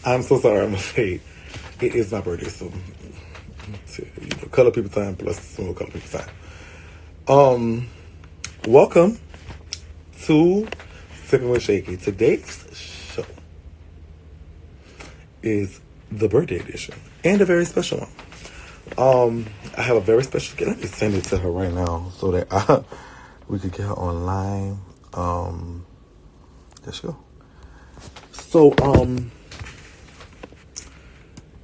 I'm so sorry. I'm late. It is my birthday, so color people time plus some more color people time. Welcome to Sipping with Shakie. Today's show is the birthday edition and a very special one. I have a very special guest. Let me send it to her right now so that we could get her online. There she go. So,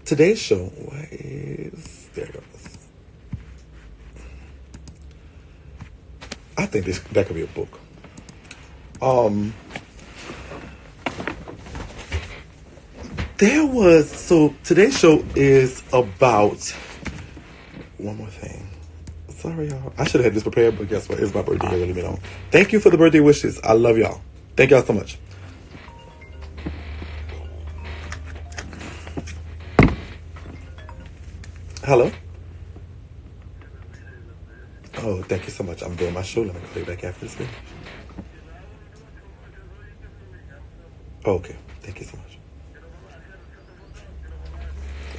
today's show is there. It goes. I think that could be a book. Today's show is about one more thing. Sorry, y'all. I should have had this prepared, but guess what? It's my birthday. Really, me know. Thank you for the birthday wishes. I love y'all. Thank y'all so much. Hello. Oh, thank you so much. I'm doing my show. Let me call you back after this video. Oh, okay. Thank you so much.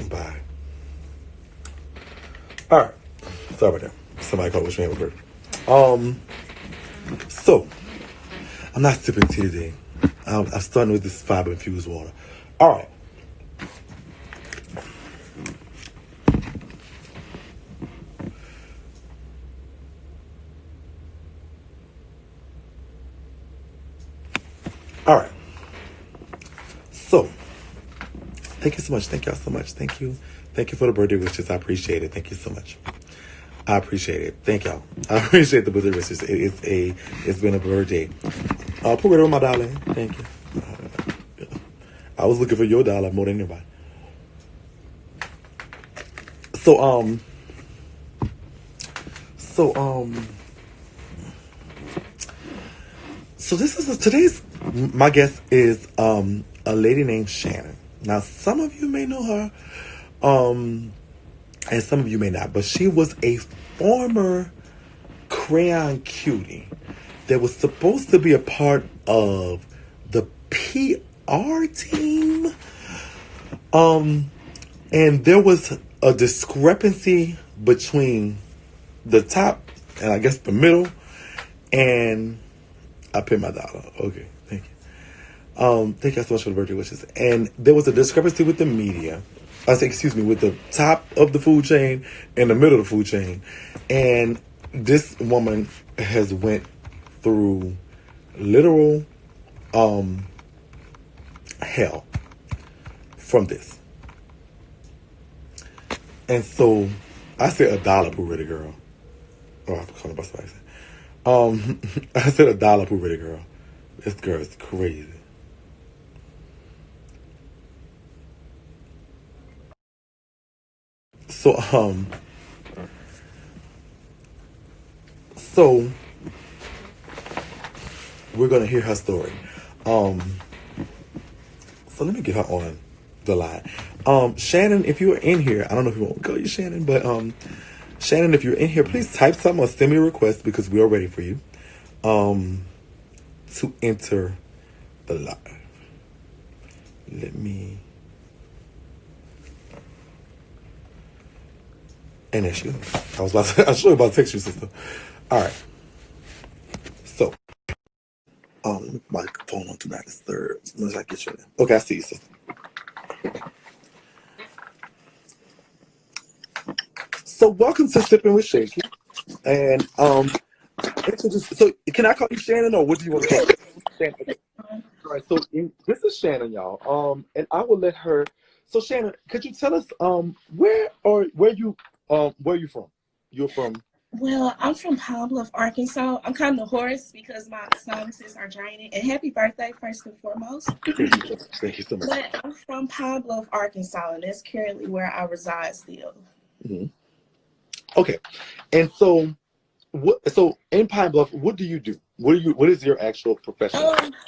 Bye. All right. Sorry about that. Somebody called wish me happy birthday. So I'm not sipping tea today. I'm starting with this fiber infused water. All right. All right. So, thank you so much. Thank y'all so much. Thank you. Thank you for the birthday wishes. I appreciate it. Thank you so much. I appreciate it. Thank y'all. I appreciate the birthday wishes. It's been a birthday. Put it on my darling. Thank you. I was looking for your dollar more than anybody. So my guest is a lady named Shannon. Now some of you may know her, and some of you may not, but she was a former Crayon Cutie that was supposed to be a part of the PR team. And there was a discrepancy between the top and I guess the middle, and I paid my dollar. Okay, thank you. Thank you so much for the birthday wishes. And there was a discrepancy with the media. With the top of the food chain and the middle of the food chain. And this woman has went through literal hell from this. And so I said $1 per pretty girl. Oh, I'm calling about somebody. I said $1 per pretty girl. This girl is crazy. So we're gonna hear her story. So let me get her on the line. Shannon, if you are in here, I don't know if you want to call you Shannon, but Shannon, if you're in here, please type something or send me a request because we are ready for you to enter the live. Let me. And there she goes. I was about to text you, sister. All right. So, my phone on do not disturb. Unless I get you in. Okay, I see you, sister. So, welcome to Sipping with Shakie. And so can I call you Shannon or what do you want to call me? Shannon. Okay. All right. So this is Shannon, y'all. And I will let her. So Shannon, could you tell us where you from? You're from. Well, I'm from Pine Bluff, Arkansas. I'm kind of hoarse because my sinuses are draining. And happy birthday, first and foremost. Thank you so much. But I'm from Pine Bluff, Arkansas, and that's currently where I reside still. Mm-hmm. Okay. And so, in Pine Bluff, what do you do? What is your actual profession?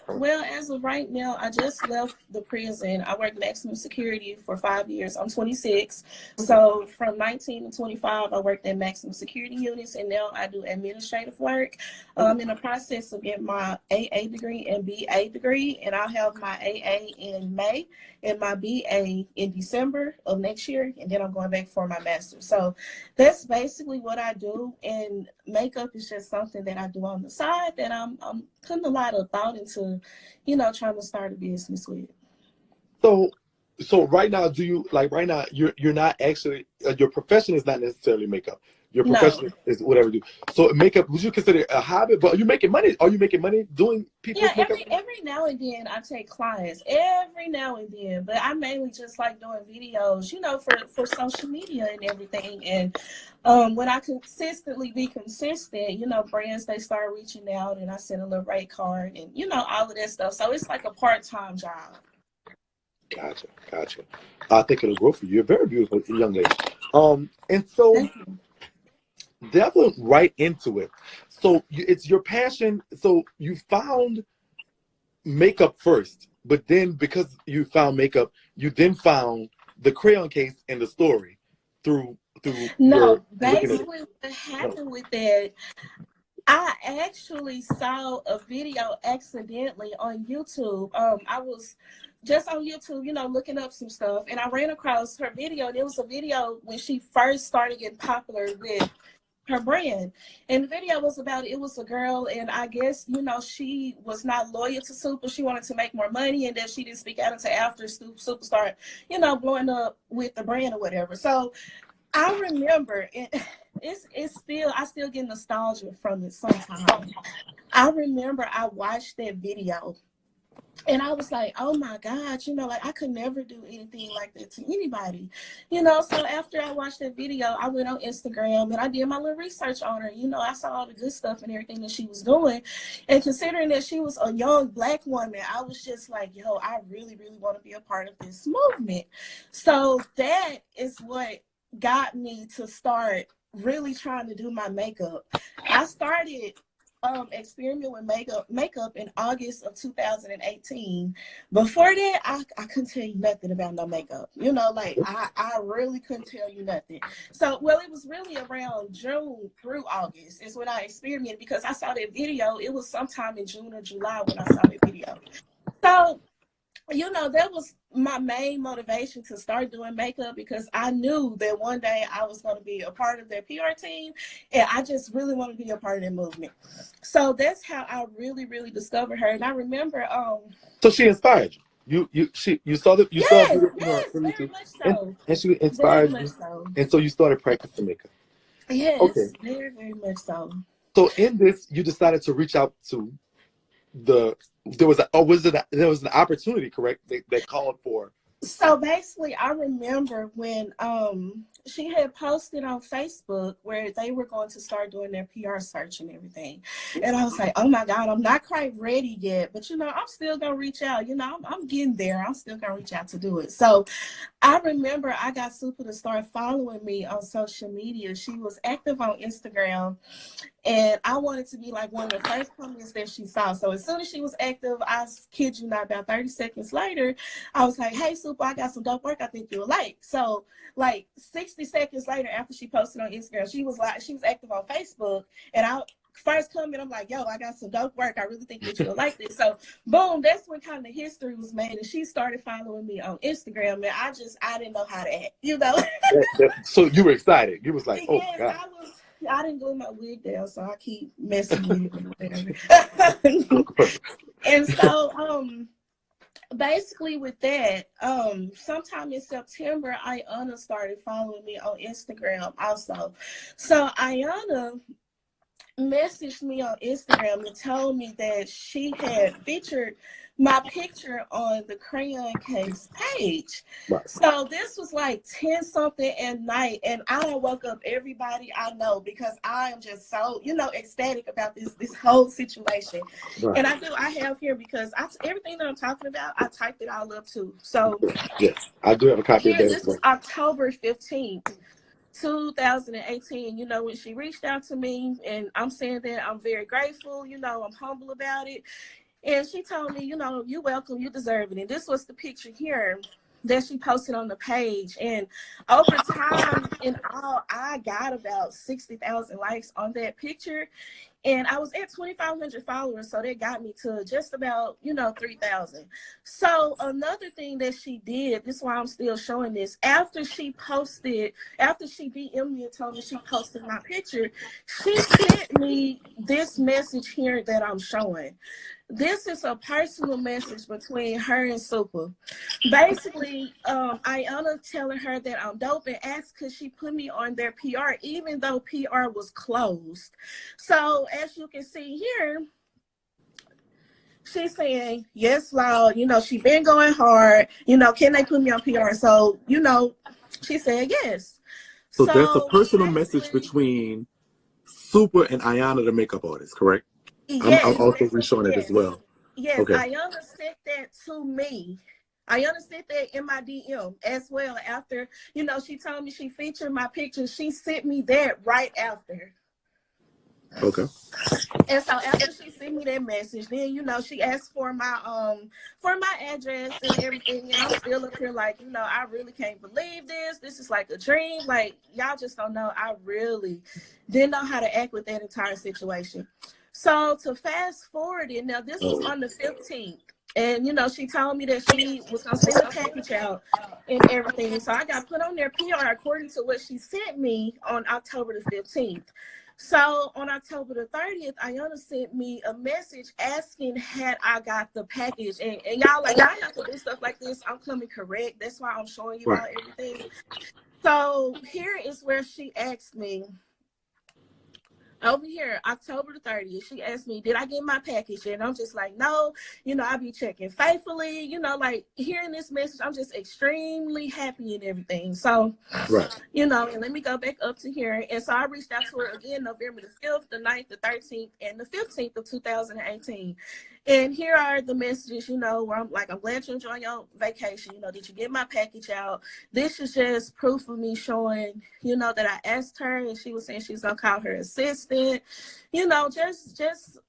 Well, as of right now, I just left the prison. I worked maximum security for 5 years. I'm 26. So from 19 to 25, I worked in maximum security units, and now I do administrative work. I'm in the process of getting my AA degree and BA degree, and I'll have my AA in May and my BA in December of next year, and then I'm going back for my master's. So that's basically what I do, and makeup is just something that I do on the side that I'm putting a lot of thought into, trying to start a business with. So right now, right now you're not actually your profession is not necessarily makeup. Your profession is whatever you do. So makeup, would you consider it a hobby? But are you making money? Are you making money doing people's makeup? Every now and then I take clients. Every now and then, but I mainly just like doing videos, for social media and everything. And when I consistently be consistent, brands, they start reaching out, and I send a little rate card and all of that stuff. So it's like a part-time job. Gotcha. I think it'll grow for you. You're a very beautiful young lady. And so delve right into it. So it's your passion. So you found makeup first, but then because you found makeup, you then found the crayon case and the story through. No, basically what happened with that, I actually saw a video accidentally on YouTube. I was just on YouTube, looking up some stuff, and I ran across her video, and it was a video when she first started getting popular with her brand. And the video was about, it was a girl, and I guess, she was not loyal to Supa. She wanted to make more money, and then she didn't speak out until after Supa started, blowing up with the brand or whatever. So I remember it's still, I still get nostalgia from it sometimes. I remember I watched that video, and I was like, oh my God, I could never do anything like that to anybody, So after I watched that video, I went on Instagram and I did my little research on her. I saw all the good stuff and everything that she was doing. And considering that she was a young Black woman, I was just like, yo, I really, really want to be a part of this movement. So that is what got me to start really trying to do my makeup. I started experimenting with makeup in August of 2018. Before that, I couldn't tell you nothing about no makeup. I really couldn't tell you nothing. So, well, it was really around June through August is when I experimented, because I saw that video. It was sometime in June or July when I saw that video. So, that was my main motivation to start doing makeup, because I knew that one day I was going to be a part of their PR team, and I just really want to be a part of that movement. So that's how I really, really discovered her. And I remember so she inspired you. You saw the yes, very much so. And she inspired you. So. And so you started practicing makeup. Yes, okay. Very, very much so. So in this, you decided to reach out to there was an opportunity, correct, that called for. So basically, I remember when she had posted on Facebook where they were going to start doing their PR search and everything, and I was like, oh my God, I'm not quite ready yet, but I'm still gonna reach out. I'm getting there. I'm still gonna reach out to do it. So I remember I got Supa to start following me on social media. She was active on Instagram, and I wanted to be like one of the first comments that she saw. So as soon as she was active, I kid you not, about 30 seconds later, I was like, hey, Supa, I got some dope work I think you'll like. So like 60 seconds later, after she posted on Instagram, she was active on Facebook, and I first comment, I'm like, yo, I got some dope work. I really think that you'll like this. So boom, that's when kind of history was made, and she started following me on Instagram, and I didn't know how to act, So you were excited. You was like, oh yes, God. I didn't glue my wig down, so I keep messing with it or whatever. And so basically with that, sometime in September, Ayana started following me on Instagram also. So Ayana messaged me on Instagram and told me that she had featured my picture on the Crayon Case page. Right. So this was like 10 something at night, and I done woke up everybody I know, because I am just so ecstatic about this whole situation. Right. And I have here, because everything that I'm talking about, I typed it all up too. So yes, I do have a copy of that. This was October 15th. 2018, you know, when she reached out to me, and I'm saying that I'm very grateful, you know, I'm humble about it. And she told me, you know, you're welcome, you deserve it. And this was the picture here that she posted on the page. And over time, in all, I got about 60,000 likes on that picture. And I was at 2,500 followers, so that got me to just about, you know, 3,000. So another thing that she did, this is why I'm still showing this, after she DM'd me and told me she posted my picture, she sent me this message here that I'm showing. This is a personal message between her and Supa. Basically, Ayana telling her that I'm dope and asked could she put me on their PR, even though PR was closed. So as you can see here, she's saying, yes, Lord, you know, she been going hard. You know, can they put me on PR? So, you know, she said yes. So that's a personal message between Supa and Ayana, the makeup artist, correct? Yes, I'm also showing it as well. Yes, okay. Ayana sent that to me. Ayana sent that in my DM as well. After, you know, she told me she featured my picture. She sent me that right after. Okay. And so after she sent me that message, then, you know, she asked for my address and everything. And I'm still up here like, you know, I really can't believe this. This is like a dream. Like, y'all just don't know. I really didn't know how to act with that entire situation. So to fast forward it, now this was on the 15th. And, you know, she told me that she was going to send the package out and everything. So I got put on their PR according to what she sent me on October the 15th. So on October the 30th, Ayana sent me a message asking had I got the package. And y'all, like, I have to do stuff like this. I'm coming correct. That's why I'm showing you all everything. So here is where she asked me. Over here, October the 30th, she asked me, did I get my package? And I'm just like, no, you know, I be checking faithfully, you know, like hearing this message, I'm just extremely happy and everything. So, you know, and let me go back up to here. And so I reached out to her again, November the 5th, the 9th, the 13th, and the 15th of 2018. And here are the messages, you know, where I'm like, I'm glad you enjoyed your vacation. You know, did you get my package out? This is just proof of me showing, you know, that I asked her and she was saying she's going to call her assistant. You know, just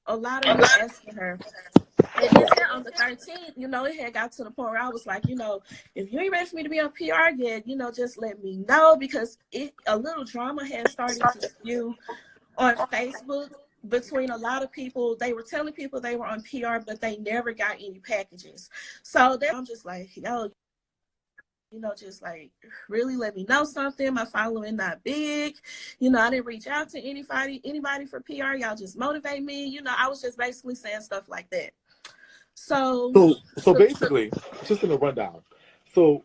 a lot of me asking her. And then on the 13th, you know, it had got to the point where I was like, you know, if you ain't ready for me to be on PR yet, you know, just let me know, because a little drama had started to spew on Facebook between a lot of people. They were telling people they were on PR, but they never got any packages. So then I'm just like, yo, you know, just like really let me know something. My following not big. You know, I didn't reach out to anybody for PR. Y'all just motivate me. You know, I was just basically saying stuff like that. So basically, just in a rundown. So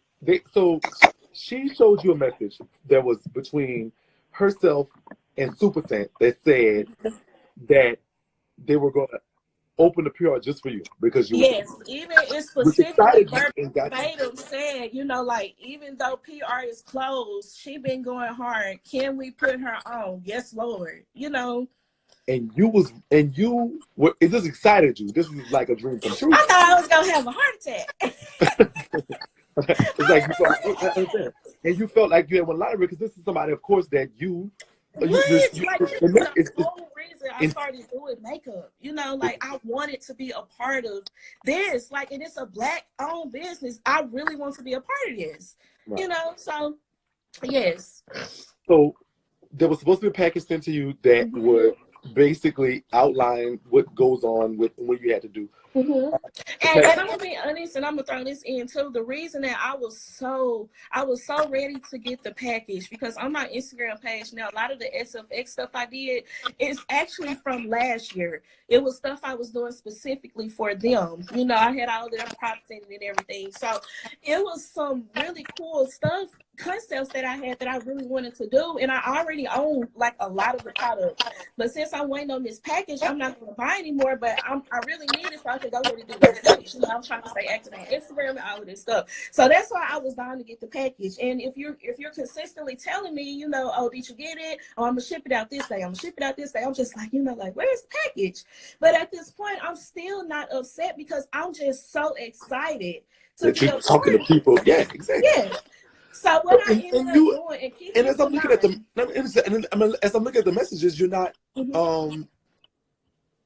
she showed you a message that was between herself and Supa Cent that said that they were going to open the PR just for you because you. Yes, even it specifically verbatim said, you know, like even though PR is closed, she been going hard. Can we put her on? Yes, Lord. You know. And you were, it just excited you. This is like a dream come true. I thought I was gonna have a heart attack. It's like you felt, and you felt like you had won lottery because this is somebody, of course, that you. It's the whole reason I started doing makeup. You know, like I wanted to be a part of this. Like, and it's a Black-owned business. I really want to be a part of this. Right. You know, so yes. So there was supposed to be a package sent to you that would basically outline what goes on with what you had to do. And I'm gonna be honest, and I'm gonna throw this in too. The reason that I was so ready to get the package, because on my Instagram page now, a lot of the SFX stuff I did is actually from last year. It was stuff I was doing specifically for them. You know, I had all their props in it and everything. So it was some really cool stuff, concepts that I had that I really wanted to do, and I already own like a lot of the products. But since I'm waiting on this package, I'm not going to buy anymore. But I really need it so I can go ahead and do this. You know, I'm trying to stay active on Instagram and all of this stuff. So that's why I was dying to get the package. And if you're consistently telling me, you know, oh, did you get it? Oh, I'm gonna ship it out this day. I'm gonna ship it out this day. I'm just like, you know, like, where's the package? But at this point, I'm still not upset because I'm just so excited to be talking to people. Yeah, exactly. Yeah. So what I and, ended and up you doing, and keep and this as I'm in looking at mind. as I'm looking at the messages, Mhm.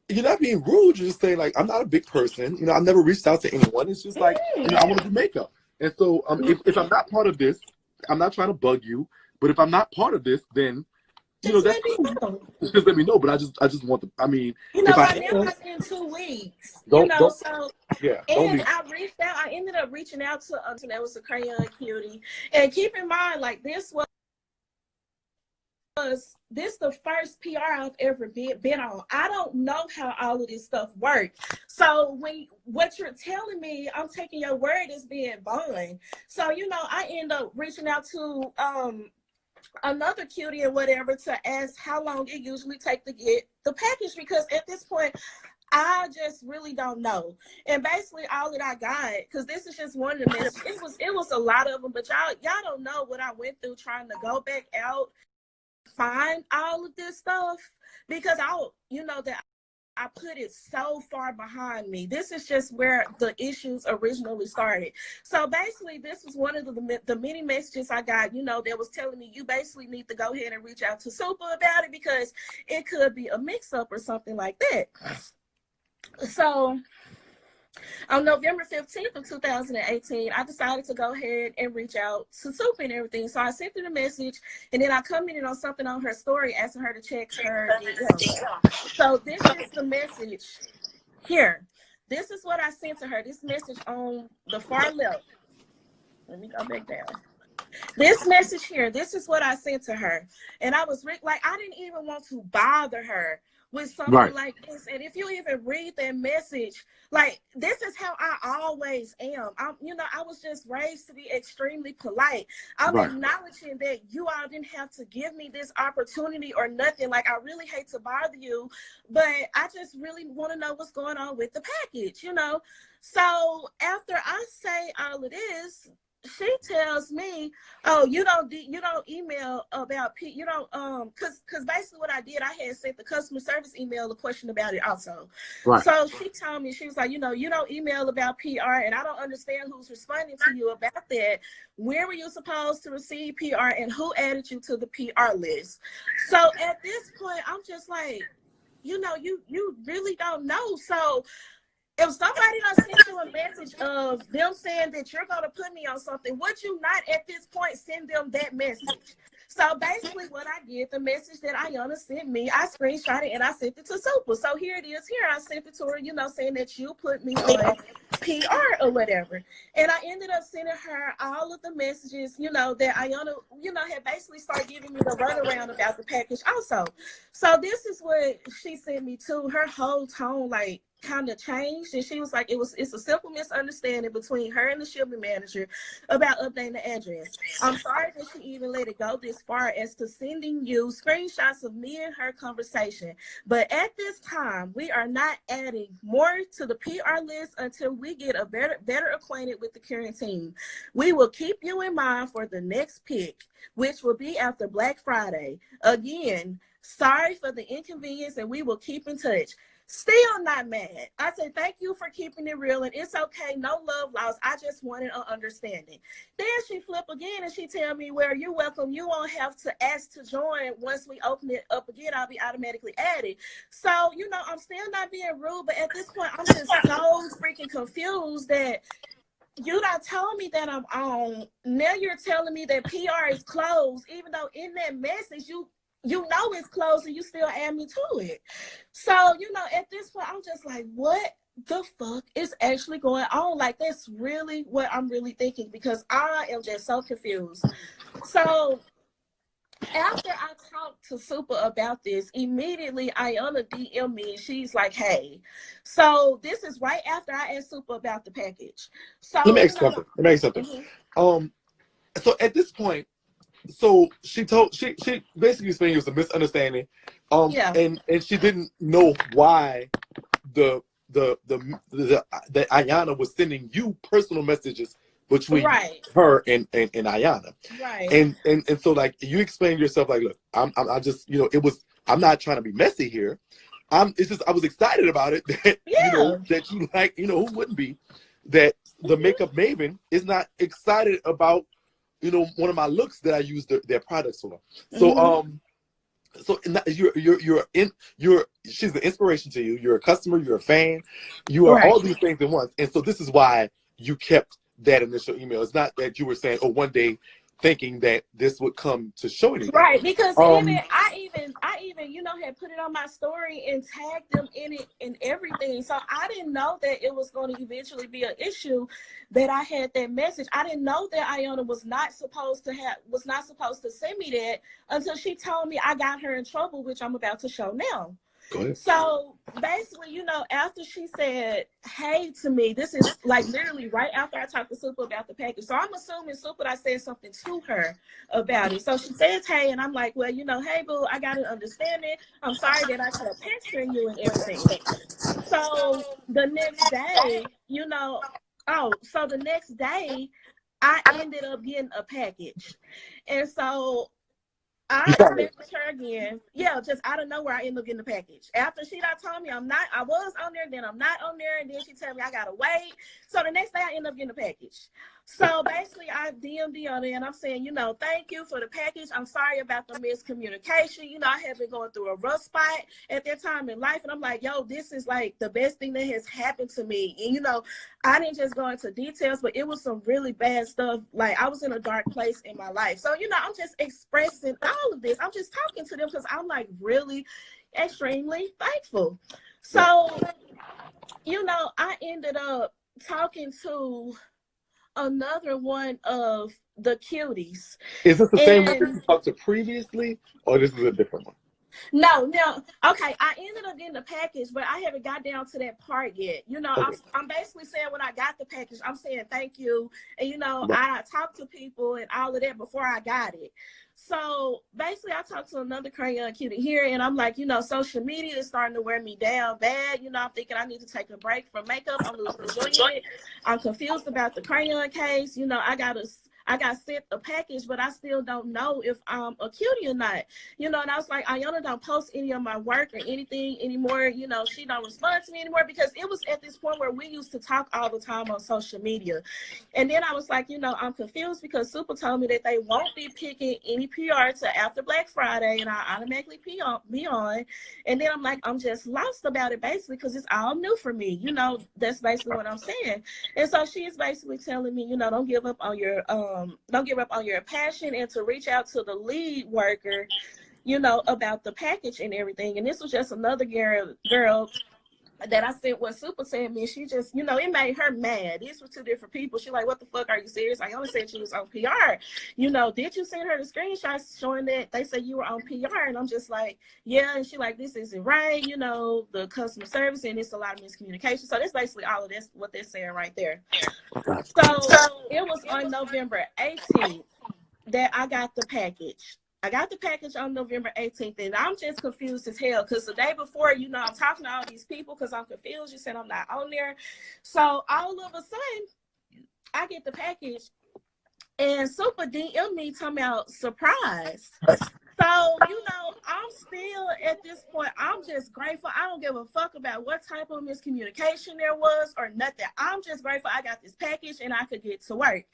you're not being rude. You're just saying like, I'm not a big person. You know, I've never reached out to anyone. It's just like, you know, I want to do makeup. And so if I'm not part of this, I'm not trying to bug you. But if I'm not part of this, then you know Just that's let me cool. know. Just let me know. But I just want to. I mean, You know, if I by now am, it's been 2 weeks. You don't know, don't so yeah, don't and leave. I reached out. I ended up reaching out to that was a Crayon Cutie. And keep in mind, like this the first PR I've ever been on. I don't know how all of this stuff works. So when what you're telling me, I'm taking your word as being bond. So you know, I end up reaching out to another cutie or whatever to ask how long it usually take to get the package, because at this point I just really don't know. And basically all that I got, because this is just one of the messages, it was a lot of them, but y'all don't know what I went through trying to go back out, find all of this stuff, because you know that I put it so far behind me. This is just where the issues originally started. So basically, this was one of the many messages I got, you know, that was telling me you basically need to go ahead and reach out to Supa about it because it could be a mix-up or something like that. So on November 15th of 2018, I decided to go ahead and reach out to Supa and everything. So I sent her the message, and then I commented on something on her story asking her to check her DM. So this is the message here. This is what I sent to her. This message on the far left. Let me go back down. This message here, this is what I sent to her. And I was like, I didn't even want to bother her with something Right. like this. And if you even read that message, like, this is how I always am. You know, I was just raised to be extremely polite. I'm Right. acknowledging that you all didn't have to give me this opportunity or nothing. Like, I really hate to bother you, but I just really want to know what's going on with the package, you know? So after I say all of this, she tells me, oh, you don't email about you don't because basically what I did, I had sent the customer service email a question about it also. Right. So she told me, she was like, you know, you don't email about PR, and I don't understand who's responding to you about that. Where were you supposed to receive PR, and who added you to the PR list? So at this point, I'm just like, you know, you really don't know. So if somebody done sent you a message of them saying that you're going to put me on something, would you not at this point send them that message? So basically what I did, the message that Ayana sent me, I screenshot it and I sent it to Supa. So here it is here. I sent it to her, you know, saying that you put me on PR or whatever. And I ended up sending her all of the messages, you know, that Ayana, you know, had basically started giving me the runaround about the package also. So this is what she sent me to. Her whole tone, like, kind of changed, and she was like, it's a simple misunderstanding between her and the shipping manager about updating the address. I'm sorry that she even let it go this far as to sending you screenshots of me and her conversation, but at this time we are not adding more to the PR list until we get a better acquainted with the current team. We will keep you in mind for the next pick, which will be after Black Friday. Again, sorry for the inconvenience, and we will keep in touch. Still not mad. I say thank you for keeping it real, and it's okay. No love lost. I just wanted an understanding. Then she flip again and she tell me, well, you're welcome. You won't have to ask to join. Once we open it up again, I'll be automatically added. So, you know, I'm still not being rude, but at this point, I'm just so freaking confused that you done told me that I'm on. Now you're telling me that PR is closed, even though in that message you know it's closed and you still add me to it. So, you know, at this point, I'm just like, what the fuck is actually going on? Like, that's really what I'm really thinking, because I am just so confused. So after I talked to Supa about this, immediately Ayana DM me and she's like, hey. So this is right after I asked Supa about the package. So Let me ask something. So at this point, so she basically explained it was a misunderstanding, yeah, and she didn't know why the Ayana was sending you personal messages between right, her and Ayana, right, and so like you explained yourself, like, look, I just, you know, I'm not trying to be messy here. It's just I was excited about it that you know yeah, that you, like, you know, who wouldn't be, that the makeup maven is not excited about one of my looks that I use their products for. So so she's the inspiration to you. You're a customer, you're a fan, you are all these things at once. And so this is why you kept that initial email. It's not that you were saying, oh, one day thinking that this would come to show anything. Right, because I even had put it on my story and tagged them in it and everything. So I didn't know that it was going to eventually be an issue that I had that message. I didn't know that Iona was not supposed to send me that until she told me I got her in trouble, which I'm about to show now. So basically, after she said, hey to me, this is like literally right after I talked to Supa about the package. So I'm assuming Supa, I said something to her about it. So she says, hey, and I'm like, well, hey, boo, I got to understand it. I'm sorry that I kept pestering you and everything. So the next day, I ended up getting a package. And so I messaged her again. Yeah, just out of nowhere, I ended up getting the package. After she told me I was on there, then I'm not on there, and then she told me I gotta wait. So the next day I ended up getting the package. So basically I DM'd on there and I'm saying, thank you for the package. I'm sorry about the miscommunication. I have been going through a rough spot at that time in life. And I'm like, yo, this is like the best thing that has happened to me. And I didn't just go into details, but it was some really bad stuff. Like I was in a dark place in my life. So, I'm just expressing all of this. I'm just talking to them because I'm like really extremely thankful. So, I ended up talking to another one of the cuties. Is this the same one that you talked to previously, or this is a different one? No. Okay, I ended up getting the package, but I haven't got down to that part yet. I'm basically saying when I got the package, I'm saying thank you. And, I talked to people and all of that before I got it. So basically, I talked to another Crayon Cutie here, and I'm like, social media is starting to wear me down bad. I'm thinking I need to take a break from makeup. I'm enjoying it. I'm confused about the crayon case. I got sent a package, but I still don't know if I'm a cutie or not. And I was like, Iona don't post any of my work or anything anymore. She don't respond to me anymore because it was at this point where we used to talk all the time on social media. And then I was like, I'm confused because Supa told me that they won't be picking any PR till after Black Friday, and I automatically be on. And then I'm like, I'm just lost about it basically because it's all new for me. That's basically what I'm saying. And so she is basically telling me, don't give up on your passion and to reach out to the lead worker, about the package and everything. And this was just another girl that I sent what Supa sent me. She just, it made her mad. These were two different people. She like, what the fuck, are you serious? I only said she was on PR. Did you send her the screenshots showing that they said you were on PR? And I'm just like, yeah. And she like, this isn't right. The customer service, and it's a lot of miscommunication. So that's basically all of this, what they're saying right there. So it was on November 18th that I got the package. I got the package on November 18th, and I'm just confused as hell because the day before, I'm talking to all these people because I'm confused. You said I'm not on there. So all of a sudden, I get the package, and Supa DM me talking about surprise. So, I'm still at this point, I'm just grateful. I don't give a fuck about what type of miscommunication there was or nothing. I'm just grateful I got this package and I could get to work.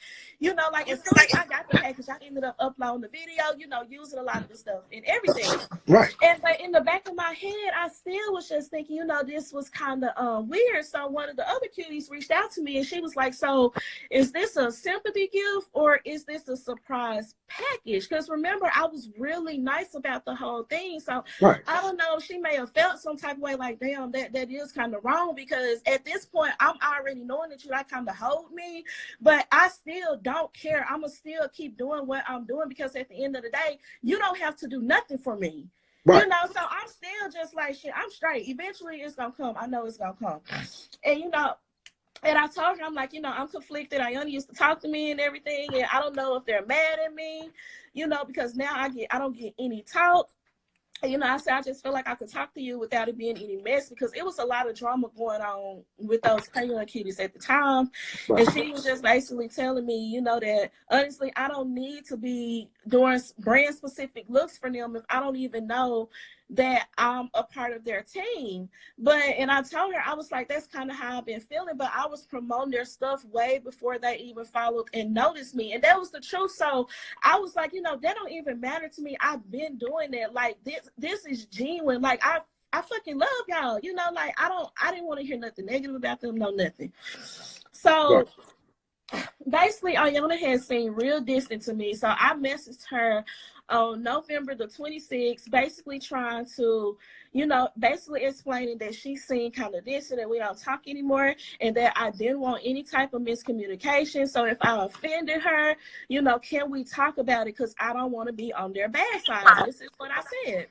Like as soon as I got the package, I ended up uploading the video, using a lot of the stuff and everything. Right. But in the back of my head, I still was just thinking, this was kind of weird. So one of the other cuties reached out to me and she was like, so is this a sympathy gift or is this a surprise package? Because remember, I was really nice about the whole thing. So right. I don't know, she may have felt some type of way like, damn, that is kind of wrong because at this point, I'm already knowing that you like kind of hold me, but I still don't care. I'm going to still keep doing what I'm doing because at the end of the day, you don't have to do nothing for me. Right. So I'm still just like, shit, I'm straight. Eventually it's going to come. I know it's going to come. And, and I told her, I'm like, I'm conflicted. Iona used to talk to me and everything. And I don't know if they're mad at me, because now I don't get any talk. I said, I just feel like I could talk to you without it being any mess because it was a lot of drama going on with those Crayon Cuties at the time. Right. And she was just basically telling me, that honestly, I don't need to be doing brand specific looks for them if I don't even know that I'm a part of their team. And I told her, I was like, that's kind of how I've been feeling, but I was promoting their stuff way before they even followed and noticed me. And that was the truth. So I was like, that don't even matter to me. I've been doing that. Like, this is genuine. Like, I fucking love y'all. Like, I didn't want to hear nothing negative about them, no nothing. So basically, Ayana had seemed real distant to me. So I messaged her on November the 26th, basically trying to, basically explaining that she seemed kind of distant and we don't talk anymore, and that I didn't want any type of miscommunication. So if I offended her, can we talk about it? Because I don't want to be on their bad side. This is what I said.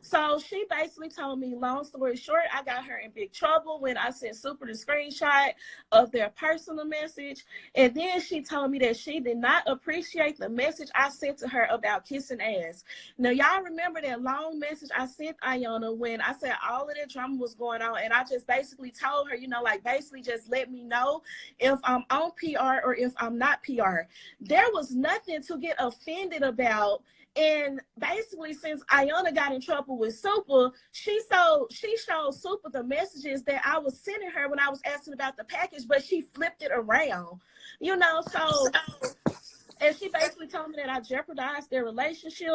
So she basically told me, long story short, I got her in big trouble when I sent Supa the screenshot of their personal message. And then she told me that she did not appreciate the message I sent to her about kissing ass. Now, y'all remember that long message I sent Ayana when I said all of that drama was going on. And I just basically told her, basically just let me know if I'm on PR or if I'm not PR. There was nothing to get offended about. And basically, since Ayana got in trouble with Supa, she showed Supa the messages that I was sending her when I was asking about the package, but she flipped it around, so. And she basically told me that I jeopardized their relationship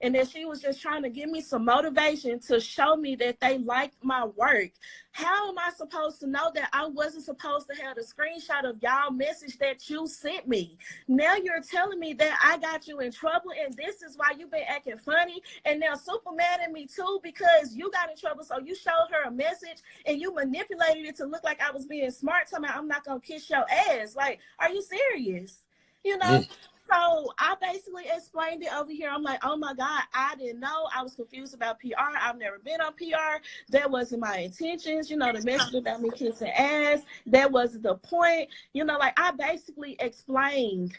and that she was just trying to give me some motivation to show me that they liked my work. How am I supposed to know that I wasn't supposed to have the screenshot of y'all message that you sent me? Now you're telling me that I got you in trouble and this is why you've been acting funny. And now Supa mad at me too because you got in trouble. So you showed her a message and you manipulated it to look like I was being smart. Telling me I'm not going to kiss your ass. Like, are you serious? So I basically explained it over here. I'm like, oh my God, I didn't know. I was confused about PR. I've never been on PR. That wasn't my intentions. The message about me kissing ass, that wasn't the point. I basically explained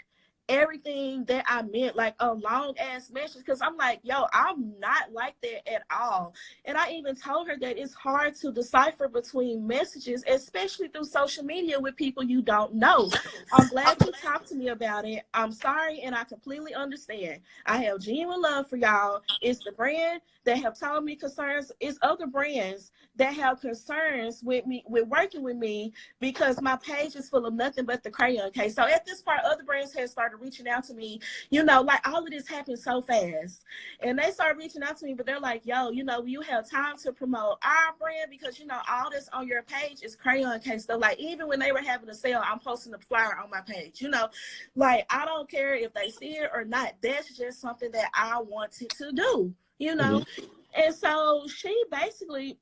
everything that I meant, like a long ass message, because I'm like, yo, I'm not like that at all. And I even told her that it's hard to decipher between messages, especially through social media with people you don't know. I'm glad you talked to me about it. I'm sorry, and I completely understand. I have genuine love for y'all. It's the brand that have told me concerns. It's other brands that have concerns with me, with working with me, because my page is full of nothing but the Crayon case. So at this part, other brands have started reaching out to me, like all of this happened so fast. And they started reaching out to me, but they're like, yo, you have time to promote our brand because, all this on your page is Crayon case. So like, even when they were having a sale, I'm posting the flyer on my page, like, I don't care if they see it or not. That's just something that I wanted to do, And so she basically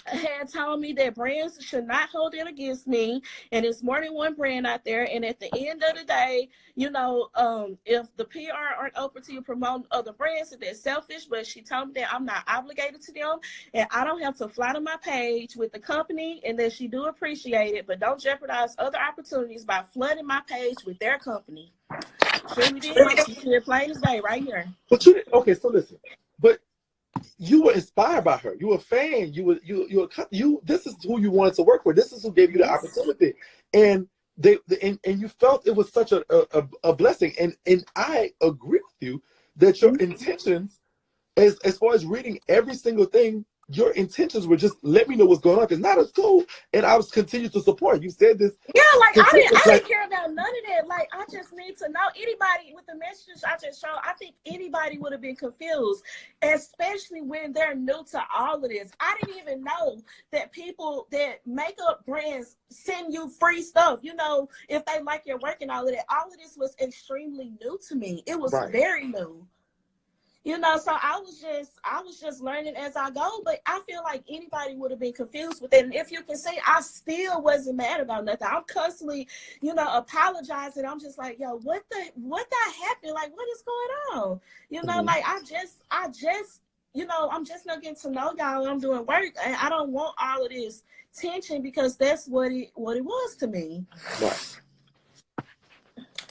had told me that brands should not hold it against me, and it's more than one brand out there. And at the end of the day, if the PR aren't open to you promoting other brands, that they're selfish. But she told me that I'm not obligated to them, and I don't have to fly to my page with the company, and that she do appreciate it, but don't jeopardize other opportunities by flooding my page with their company. She did. She said plain as day right here. But okay, so listen, but you were inspired by her. You were a fan. This is who you wanted to work with. This is who gave you the opportunity, and and you felt it was such a blessing. And I agree with you that your intentions, as far as reading every single thing, your intentions were just let me know what's going on. Because not as cool, and I was continue to support. You said this. Yeah, like I didn't care about none of that. Like, I just need to know. Anybody with the messages I just showed, I think anybody would have been confused, especially when they're new to all of this. I didn't even know that people that makeup brands send you free stuff, if they like your work and all of that. All of this was extremely new to me. It was very new. So I was just learning as I go, but I feel like anybody would have been confused with it. And if you can see, I still wasn't mad about nothing. I'm constantly, apologizing. I'm just like, yo, what happened? Like, what is going on? Like I just, I'm just not getting to know y'all. I'm doing work, and I don't want all of this tension because that's what it was to me. Right.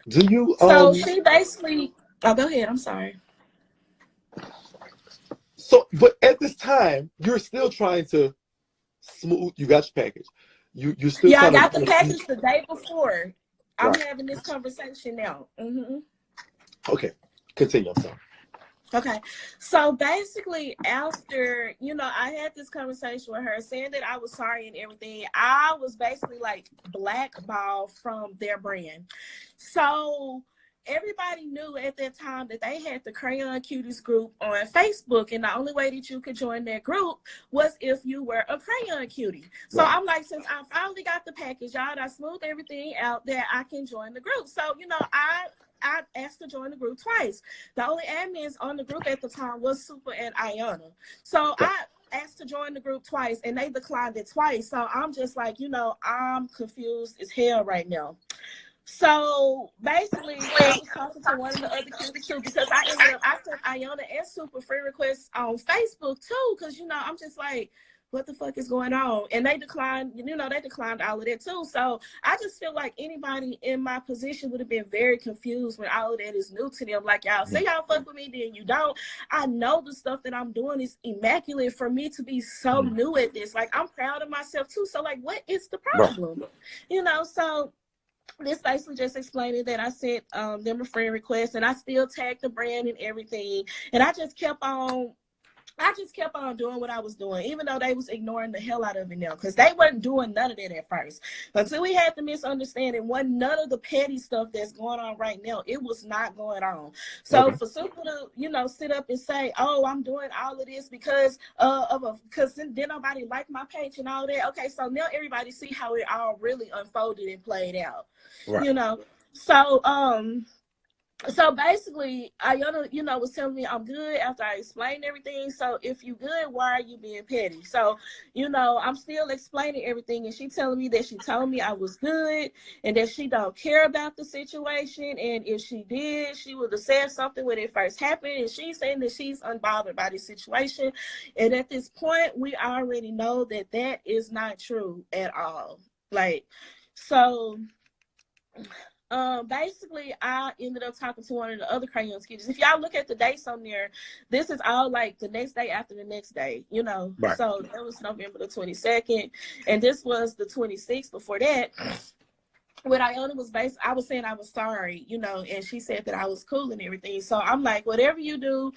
Do you? So she basically. Oh, go ahead. I'm sorry. So, but at this time, you're still trying to smooth. You got your package. You're still. Yeah, I got the package the day before. I'm having this conversation now. Okay, continue. I'm sorry. Okay, so basically, after I had this conversation with her, saying that I was sorry and everything, I was basically like blackballed from their brand. So everybody knew at that time that they had the Crayon Cuties group on Facebook, and the only way that you could join that group was if you were a Crayon Cutie. So Right. I'm like, since I finally got the package, y'all, I smoothed everything out that I can join the group. So I asked to join the group twice. The only admins on the group at the time was Supa and Ayana. So Right. I asked to join the group twice, and they declined it twice. So I'm just like, I'm confused as hell right now. So basically, I was talking to one of the other cuties too, because I sent Ayana and Supa free requests on Facebook too, because I'm just like, what the fuck is going on? And they declined, they declined all of that too. So I just feel like anybody in my position would have been very confused when all of that is new to them. Like, y'all say y'all fuck with me, then you don't. I know the stuff that I'm doing is immaculate for me to be so new at this. Like, I'm proud of myself too. So like, what is the problem? Right. So this basically just explaining that I sent them a friend request, and I still tagged the brand and everything. And I just kept on doing what I was doing, even though they was ignoring the hell out of it now, because they wasn't doing none of that at first. Until we had the misunderstanding, none of the petty stuff that's going on right now, it was not going on. So for Supa to, sit up and say, oh, I'm doing all of this because then nobody liked my page and all that. Okay, so now everybody see how it all really unfolded and played out. Right. So basically, Ayana, was telling me I'm good after I explained everything. So if you good, why are you being petty? So, I'm still explaining everything, and she telling me that she told me I was good and that she don't care about the situation. And if she did, she would have said something when it first happened. And she's saying that she's unbothered by the situation. And at this point, we already know that that is not true at all. Like, so... basically, I ended up talking to one of the other Crayon Cuties. If y'all look at the dates on there, this is all like the next day after the next day, Right. So that was November the 22nd, and this was the 26th before that. What Ayana was I was saying I was sorry, and she said that I was cool and everything. So I'm like, whatever you do,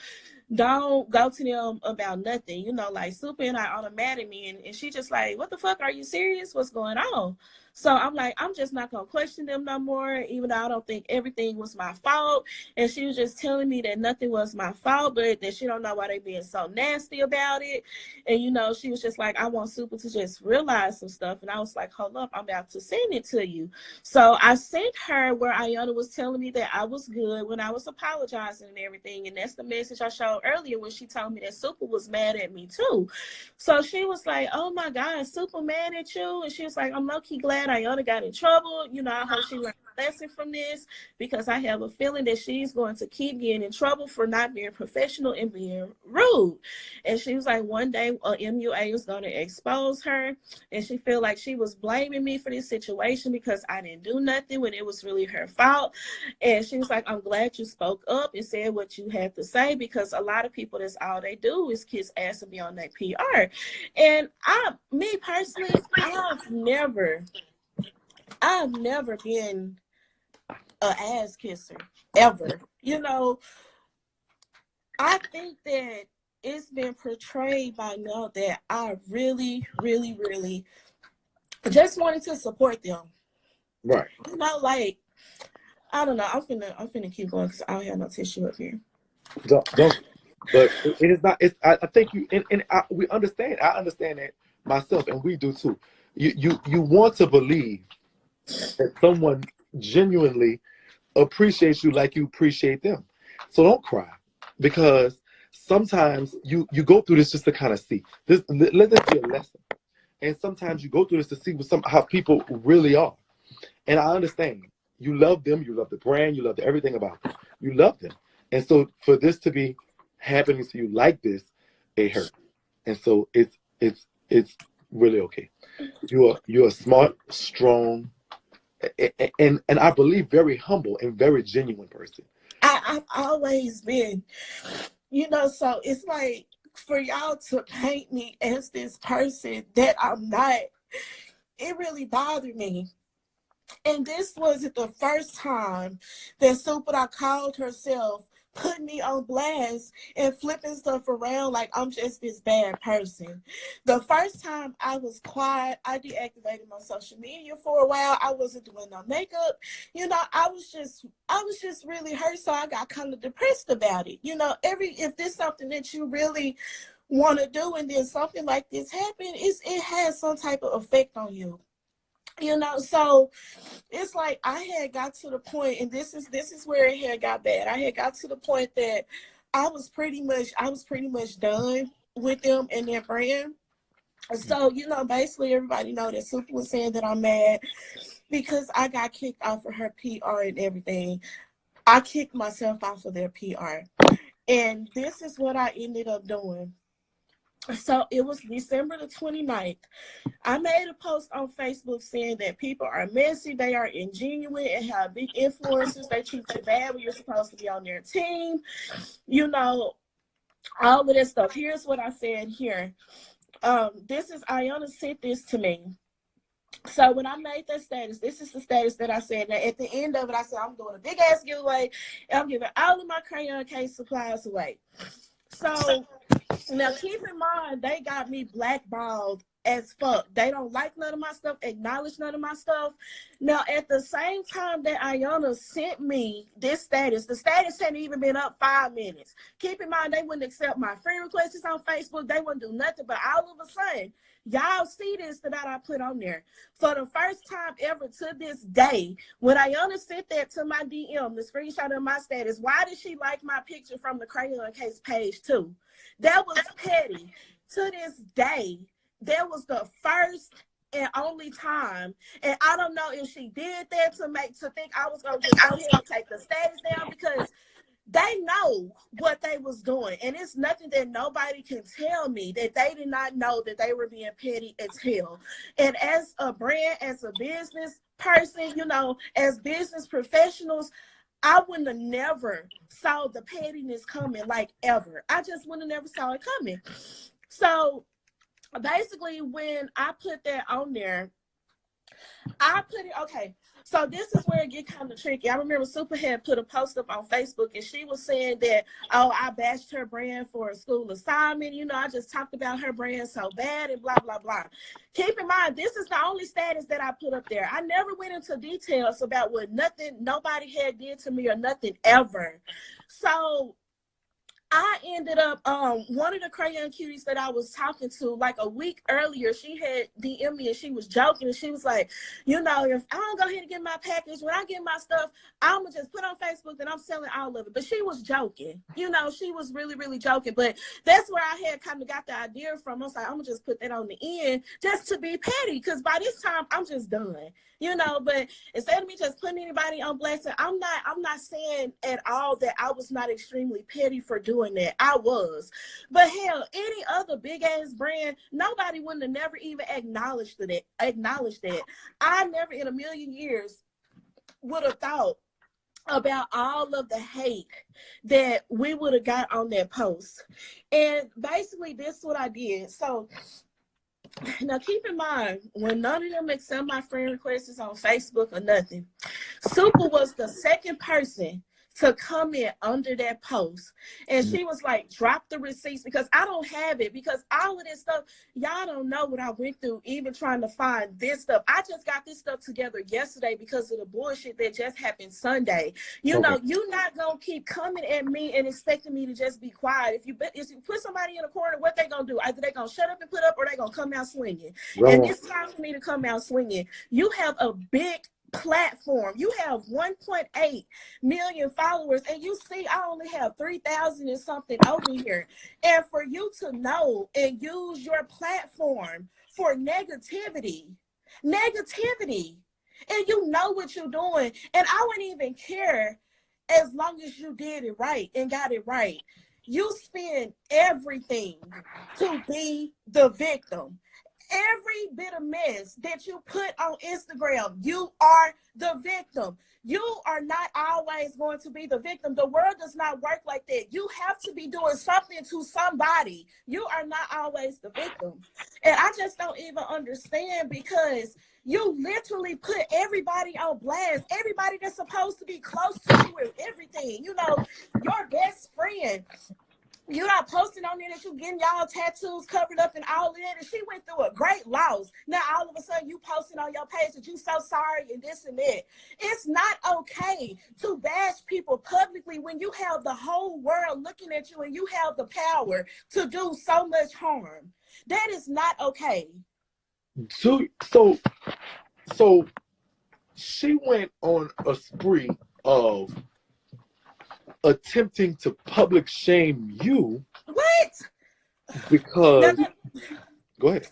don't go to them about nothing, like Supa and Ayana mad at me, and she just like, what the fuck, are you serious? What's going on? So I'm like, I'm just not gonna question them no more, even though I don't think everything was my fault. And she was just telling me that nothing was my fault, but that she don't know why they being so nasty about it. And she was just like, I want Supa to just realize some stuff. And I was like, hold up, I'm about to send it to you. So I sent her where Ayana was telling me that I was good when I was apologizing and everything. And that's the message I showed earlier when she told me that Supa was mad at me too. So she was like, oh my God, Supa mad at you? And she was like, I'm low-key glad Ayana got in trouble. I hope she learned a lesson from this, because I have a feeling that she's going to keep getting in trouble for not being professional and being rude. And she was like, one day MUA was going to expose her, and she felt like she was blaming me for this situation because I didn't do nothing when it was really her fault. And she was like, I'm glad you spoke up and said what you had to say, because a lot of people, that's all they do is kiss ass and be on that PR. And me personally, I've never been an ass kisser, ever. I think that it's been portrayed by now that I really, really, really just wanted to support them. Right. Like, I don't know. I'm finna keep going because I don't have no tissue up here. Don't. But it is not. I think you and we understand. I understand that myself, and we do too. You want to believe that someone genuinely appreciates you like you appreciate them. So don't cry, because sometimes you go through this just to kind of see this. Let this be a lesson. And sometimes you go through this to see how people really are. And I understand. You love them. You love the brand. You love everything about them. You love them. And so for this to be happening to you like this, it hurts. And so it's really okay. You're a smart, strong, and I believe very humble and very genuine person. I've always been, so it's like, for y'all to paint me as this person that I'm not, it really bothered me. And this wasn't the first time that Supa called herself putting me on blast and flipping stuff around like I'm just this bad person. The first time I was quiet, I deactivated my social media for a while. I wasn't doing no makeup. You know, I was just really hurt. So I got kind of depressed about it. You know, if there's something that you really want to do and then something like this happen, it has some type of effect on you. You know, so it's like I had got to the point, and this is where it had got bad. I had got to the point that I was pretty much done with them and their brand. So, you know, basically everybody know that Supa was saying that I'm mad because I got kicked off of her PR and everything. I kicked myself off of their PR. And this is what I ended up doing. So it was December the 29th. I made a post on Facebook saying that people are messy, they are ingenuine, and have big influences. They treat you bad when you're supposed to be on their team. You know, all of this stuff. Here's what I said here. This is Ayana sent this to me. So when I made that status, this is the status that I said. Now at the end of it, I said I'm doing a big ass giveaway, and I'm giving all of my crayon case supplies away. So now keep in mind, they got me blackballed as fuck. They don't like none of my stuff, acknowledge none of my stuff. Now, at the same time that Ayana sent me this status, the status hadn't even been up 5 minutes. Keep in mind, they wouldn't accept my friend requests on Facebook. They wouldn't do nothing, but all of a sudden, y'all see this that I put on there. For the first time ever to this day, when Ayana sent that to my DM, the screenshot of my status, why did she like my picture from the Crayon Case page too? That was petty. To this day, that was the first and only time, and I don't know if she did that to think I was gonna just go ahead and take the status down, because they know what they was doing, and it's nothing that nobody can tell me that they did not know that they were being petty as hell. And as a brand, as a business person, you know, as business professionals, I wouldn't have never saw the pettiness coming, like, ever. I just wouldn't have never saw it coming. So basically, when I put that on there, okay, so this is where it get kind of tricky. I remember Supa had put a post up on Facebook, and she was saying that, oh, I bashed her brand for a school assignment. You know, I just talked about her brand so bad and blah, blah, blah. Keep in mind, this is the only status that I put up there. I never went into details about what nobody had did to me or nothing ever. So I ended up, one of the Crayon Cuties that I was talking to like a week earlier, she had DM'd me and she was joking, and she was like, you know, if I don't go ahead and get my package, when I get my stuff, I'm gonna just put on Facebook that I'm selling all of it. But she was joking, you know, she was really, really joking. But that's where I had kind of got the idea from. I was like, I'm gonna just put that on the end just to be petty, because by this time I'm just done, you know. But instead of me just putting anybody on blast, I'm not saying at all that I was not extremely petty for doing that. I was. But hell, any other big ass brand, nobody wouldn't have never even acknowledged that. I never in a million years would have thought about all of the hate that we would have got on that post. And basically this is what I did. So now keep in mind, when none of them accept my friend requests on Facebook or nothing, Supa was the second person to comment under that post. And she was like, drop the receipts, because I don't have it, because all of this stuff, y'all don't know what I went through even trying to find this stuff. I just got this stuff together yesterday because of the bullshit that just happened Sunday. You know, you're not gonna keep coming at me and expecting me to just be quiet. If you put somebody in a corner, what they gonna do? Either they gonna shut up and put up, or they gonna come out swinging. And it's time for me to come out swinging. You have a big platform. You have 1.8 million followers, and you see I only have 3,000 and something over here. And for you to know and use your platform for negativity, and you know what you're doing, and I wouldn't even care as long as you did it right and got it right. You spend everything to be the victim. Every bit of mess that you put on Instagram, you are the victim. You are not always going to be the victim. The world does not work like that. You have to be doing something to somebody. You are not always the victim. And I just don't even understand, because You literally put everybody on blast. Everybody that's supposed to be close to you and everything. You know, your best friend. You're not posting on there that you getting y'all tattoos covered up and all that. And she went through a great loss. Now, all of a sudden, you posting on your page that you so sorry and this and that. It's not okay to bash people publicly when you have the whole world looking at you and you have the power to do so much harm. That is not okay. So she went on a spree of attempting to public shame you. What? Because go ahead.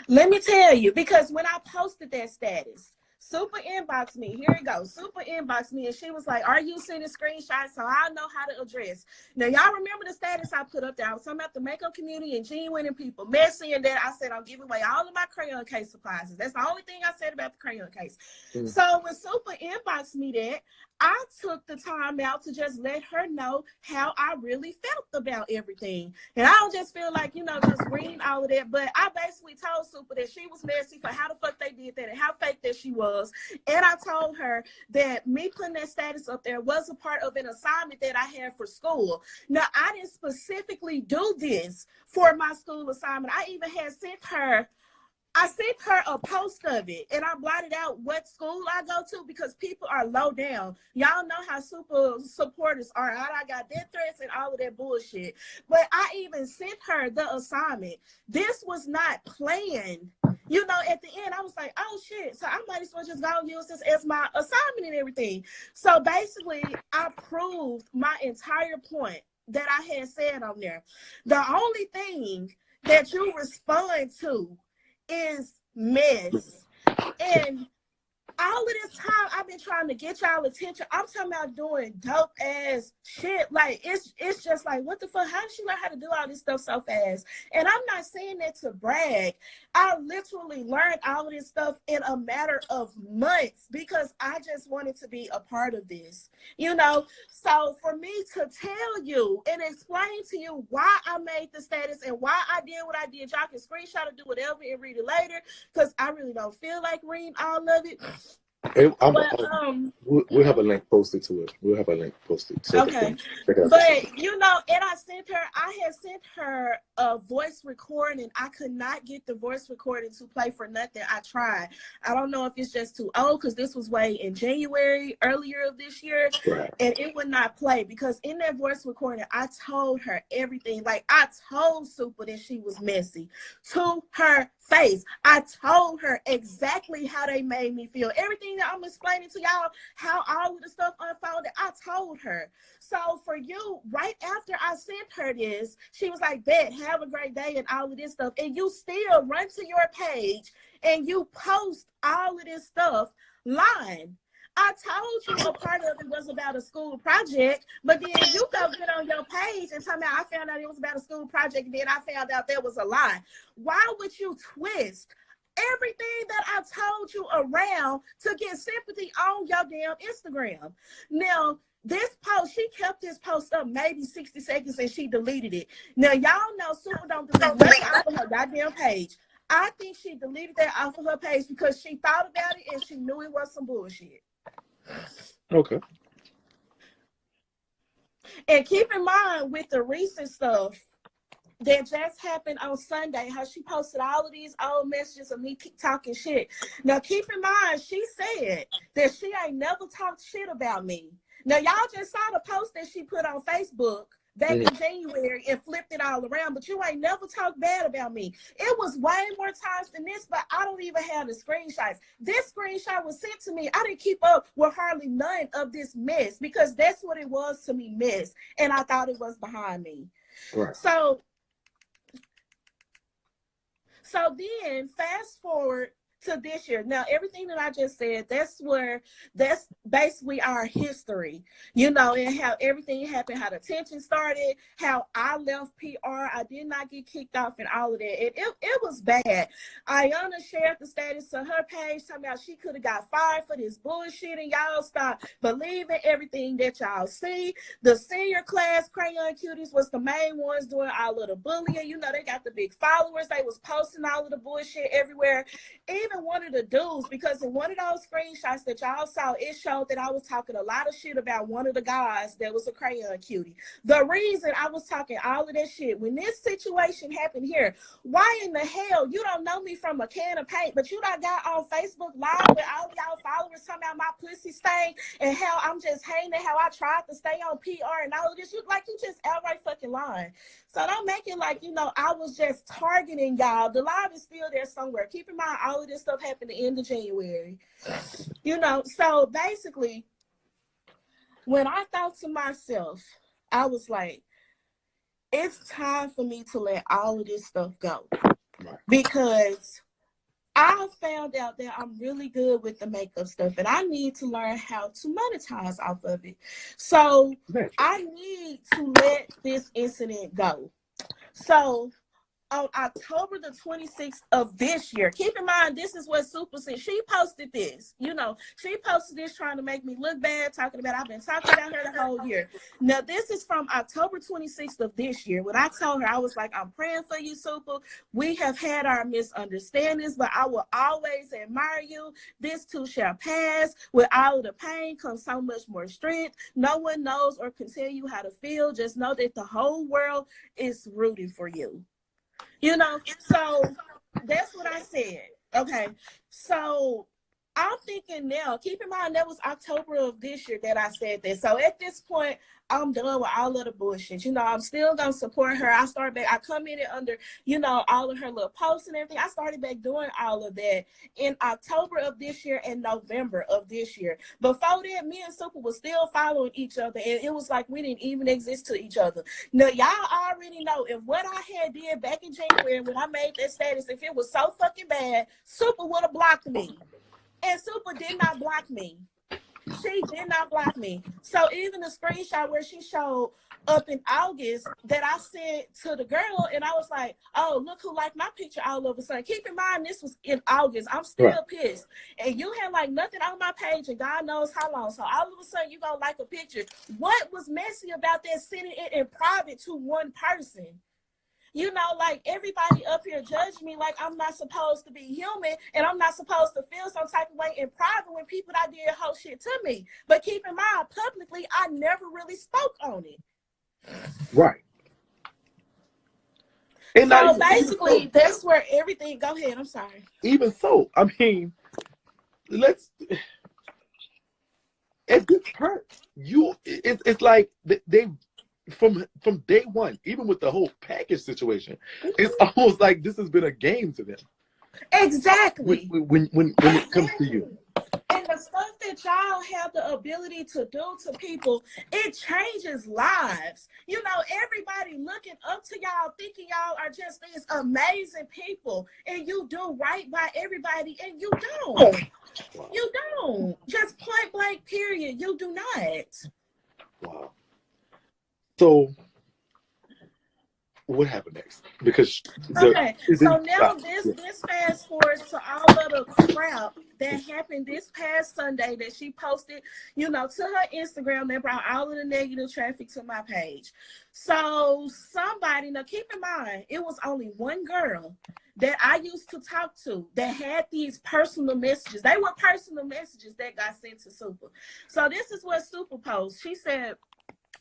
Let me tell you, because when I posted that status, Supa inboxed me. Here it goes. Supa inboxed me, and she was like, "Are you sending screenshots so I know how to address?" Now, y'all remember the status I put up there? I was talking about the makeup community and genuine and people messy, and then I said I'm giving away all of my crayon case supplies. That's the only thing I said about the crayon case. So when Supa inboxed me that, I took the time out to just let her know how I really felt about everything. And I don't just feel like, just reading all of that, but I basically told Supa that she was messy for how the fuck they did that and how fake that she was. And I told her that me putting that status up there was a part of an assignment that I had for school. Now, I didn't specifically do this for my school assignment. I even had sent her a post of it, and I blotted out what school I go to because people are low down. Y'all know how Supa supporters are. I got death threats and all of that bullshit. But I even sent her the assignment. This was not planned. At the end, I was like, oh, shit. So I might as well just go and use this as my assignment and everything. So basically, I proved my entire point that I had said on there. The only thing that you respond to is mess. And all of this time I've been trying to get y'all attention. I'm talking about doing dope ass shit. Like it's just like, what the fuck? How did she learn how to do all this stuff so fast? And I'm not saying that to brag. I literally learned all of this stuff in a matter of months because I just wanted to be a part of this. So for me to tell you and explain to you why I made the status and why I did what I did, y'all can screenshot or do whatever and read it later because I really don't feel like reading all of it. We'll have a link posted to it. We'll have a link posted. So okay. But, and I had sent her a voice recording. I could not get the voice recording to play for nothing. I tried. I don't know if it's just too old because this was way in January, earlier of this year. Right. And it would not play because in that voice recording, I told her everything. Like, I told Supa that she was messy to her face. I told her exactly how they made me feel. Everything that I'm explaining to y'all, how all of the stuff unfolded, I told her. So for you, right after I sent her this, she was like, bet, have a great day and all of this stuff. And you still run to your page and you post all of this stuff lying. I told you a part of it was about a school project, but then you go get on your page and tell me I found out it was about a school project, and then I found out there was a lie. Why would you twist everything that I told you around to get sympathy on your damn Instagram? Now, this post, she kept this post up maybe 60 seconds and she deleted it. Now, y'all know Supa don't delete nothing off of her goddamn page. I think she deleted that off of her page because she thought about it and she knew it was some bullshit. Okay. And keep in mind with the recent stuff that just happened on Sunday, how she posted all of these old messages of me talking shit. Now, keep in mind, she said that she ain't never talked shit about me. Now, y'all just saw the post that she put on Facebook back in January and flipped it all around, but you ain't never talked bad about me. It was way more times than this, but I don't even have the screenshots. This screenshot was sent to me. I didn't keep up with hardly none of this mess because that's what it was to me, mess, and I thought it was behind me. Right. So then fast forward to this year. Now, everything that I just said, that's basically our history, and how everything happened, how the tension started, how I left PR. I did not get kicked off and all of that. And it was bad. Ayana shared the status on her page, talking about she could have got fired for this bullshit, and y'all stop believing everything that y'all see. The senior class Crayon Cuties was the main ones doing all of the bullying. They got the big followers. They was posting all of the bullshit everywhere. Even even one of the dudes, because in one of those screenshots that y'all saw, it showed that I was talking a lot of shit about one of the guys that was a Crayon Cutie. The reason I was talking all of that shit, when this situation happened here, why in the hell you don't know me from a can of paint, but you done got on Facebook Live with all y'all followers talking about my pussy stain and how I'm just hating, how I tried to stay on PR and all of this. You just outright fucking lying. So don't make it like, I was just targeting y'all. The live is still there somewhere. Keep in mind, all of this stuff happened at the end of January. So basically, when I thought to myself, I was like, it's time for me to let all of this stuff go. Because I found out that I'm really good with the makeup stuff and I need to learn how to monetize off of it. So I need to let this incident go. So on October the 26th of this year, keep in mind, this is what Supa said. She posted this, she posted this trying to make me look bad, talking about I've been talking about her the whole year. Now, this is from October 26th of this year. When I told her, I was like, I'm praying for you, Supa. We have had our misunderstandings, but I will always admire you. This too shall pass. With all of the pain comes so much more strength. No one knows or can tell you how to feel. Just know that the whole world is rooting for you. So that's what I said. Okay. So I'm thinking now, keep in mind that was October of this year that I said that. So at this point, I'm done with all of the bullshit. I'm still going to support her. I commented under, all of her little posts and everything. I started back doing all of that in October of this year and November of this year. Before that, me and Supa was still following each other. And it was like we didn't even exist to each other. Now, y'all already know if what I had did back in January when I made that status, if it was so fucking bad, Supa would have blocked me. And Supa did not block me. She did not block me. So even the screenshot where she showed up in August that I sent to the girl, and I was like, oh, look who liked my picture all of a sudden. Keep in mind, this was in August. I'm still pissed. And you had like nothing on my page, and God knows how long. So all of a sudden, you gonna like a picture. What was messy about that sending it in private to one person? Like everybody up here judged me like I'm not supposed to be human and I'm not supposed to feel some type of way in private when people that did whole shit to me. But keep in mind, publicly, I never really spoke on it. Right. And so basically, that's where everything, go ahead, I'm sorry. Even so, I mean, at this point, it's like they from day one, even with the whole package situation, it's almost like this has been a game to them. Exactly. When it comes to you. And the stuff that y'all have the ability to do to people, it changes lives. Everybody looking up to y'all, thinking y'all are just these amazing people, and you do right by everybody, and you don't. Wow. You don't. Just point blank, period. You do not. Wow. So, what happened next? Because so now this fast forwards to all of the crap that happened this past Sunday that she posted, to her Instagram that brought all of the negative traffic to my page. So somebody, now keep in mind, it was only one girl that I used to talk to that had these personal messages. They were personal messages that got sent to Supa. So this is what Supa posted. She said,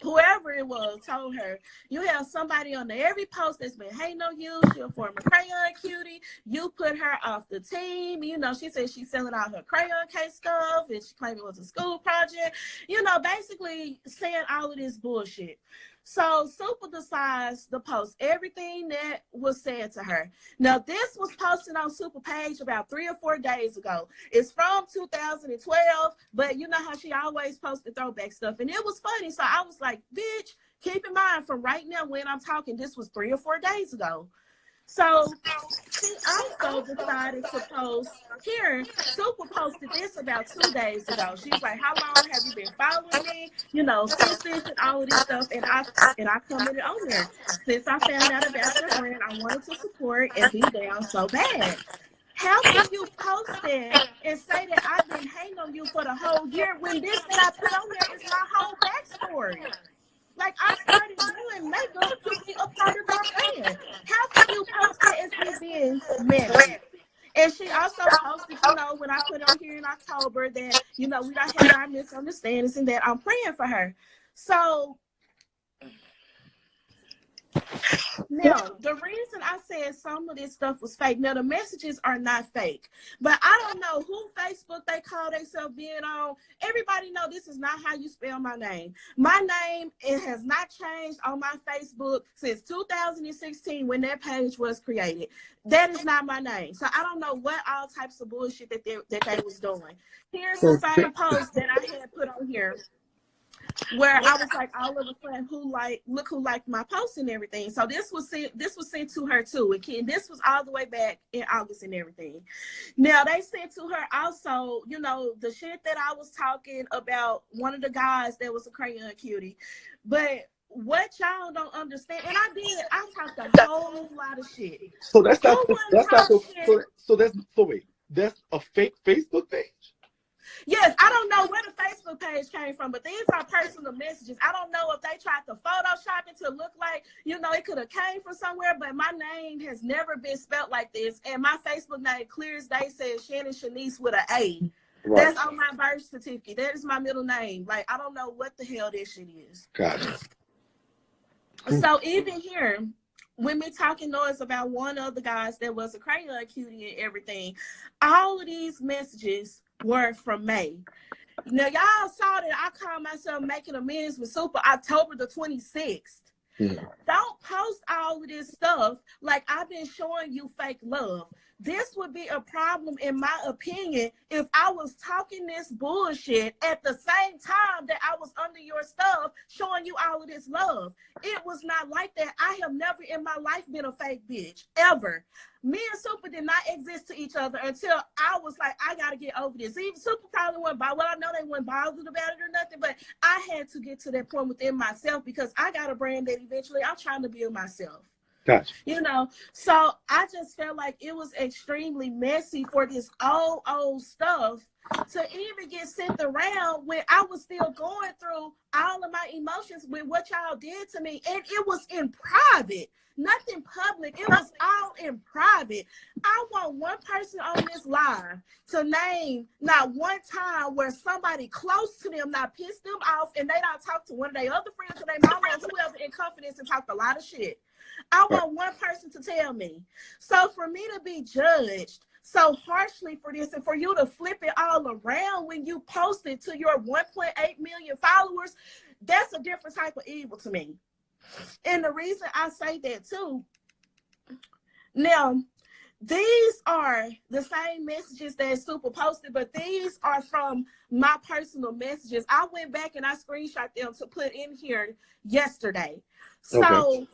whoever it was told her, you have somebody on every post that's been hating on you. She'll form a Crayon Cutie. You put her off the team. She said she's selling out her Crayon case stuff and she claimed it was a school project. Basically saying all of this bullshit. So Supa decides to post everything that was said to her. Now, this was posted on Supa page about 3 or 4 days ago. It's from 2012, but you know how she always posted throwback stuff. And it was funny. So I was like, bitch, keep in mind from right now when I'm talking, this was 3 or 4 days ago. So she also decided to post here. Supa posted this about 2 days ago. She's like, how long have you been following me? Since this and all of this stuff. And I commented on there. Since I found out about your brand, I wanted to support and be down so bad. How can you post that and say that I've been hating on you for the whole year when this that I put on there is my whole backstory? Like, I started doing makeup to be a part of our brand. How can you post it as me being married? And she also posted I put on here in October that, you know, we don't have our misunderstandings and that I'm praying for her. So now, the reason I said some of this stuff was fake, now the messages are not fake, but I don't know who Facebook they call themselves being on. Everybody know this is not how you spell my name. My name, it has not changed on my Facebook since 2016 when that page was created. That is not my name. So I don't know what all types of bullshit that they was doing. Here's the same post that I had put on here, where I was like, all of a sudden, look who liked my post and everything. So this was sent to her too, and this was all the way back in August and everything. Now they sent to her also, you know, the shit that I was talking about one of the guys that was a Crayon Cutie, but what y'all don't understand, and I talked a whole lot of shit. So that's a fake Facebook page. Yes, I don't know where the Facebook page came from, but these are personal messages. I don't know if they tried to Photoshop it to look like, you know, it could have came from somewhere, but my name has never been spelled like this. And my Facebook name, clear as day, says Shannon Shanice with an A. Right. That's on my birth certificate. That is my middle name. Like, I don't know what the hell this shit is. Gotcha. So even here, when me talking noise about one of the guys that was a Crayon Cutie and everything, all of these messages were from May. Now y'all saw that I called myself making amends with Supa October the 26th. Don't post all of this stuff like I've been showing you fake love. This would be a problem, in my opinion, if I was talking this bullshit at the same time that I was under your stuff showing you all of this love. It was not like that. I have never in my life been a fake bitch, ever. Me and Supa did not exist to each other until I was like, I gotta get over this. Even Supa probably wasn't bothered. Well, I know they weren't bothered about it or nothing, but I had to get to that point within myself because I got a brand that eventually I'm trying to build myself. Gotcha. You know, so I just felt like it was extremely messy for this old stuff to even get sent around when I was still going through all of my emotions with what y'all did to me. And it was in private, nothing public. It was all in private. I want one person on this live to name not one time where somebody close to them not pissed them off and they don't talk to one of their other friends or their mama or whoever in confidence and talked a lot of shit. I want one person to tell me. So for me to be judged so harshly for this and for you to flip it all around when you post it to your 1.8 million followers, that's a different type of evil to me. And the reason I say that too, now, these are the same messages that Supa posted, but these are from my personal messages. I went back and I screenshot them to put in here yesterday. So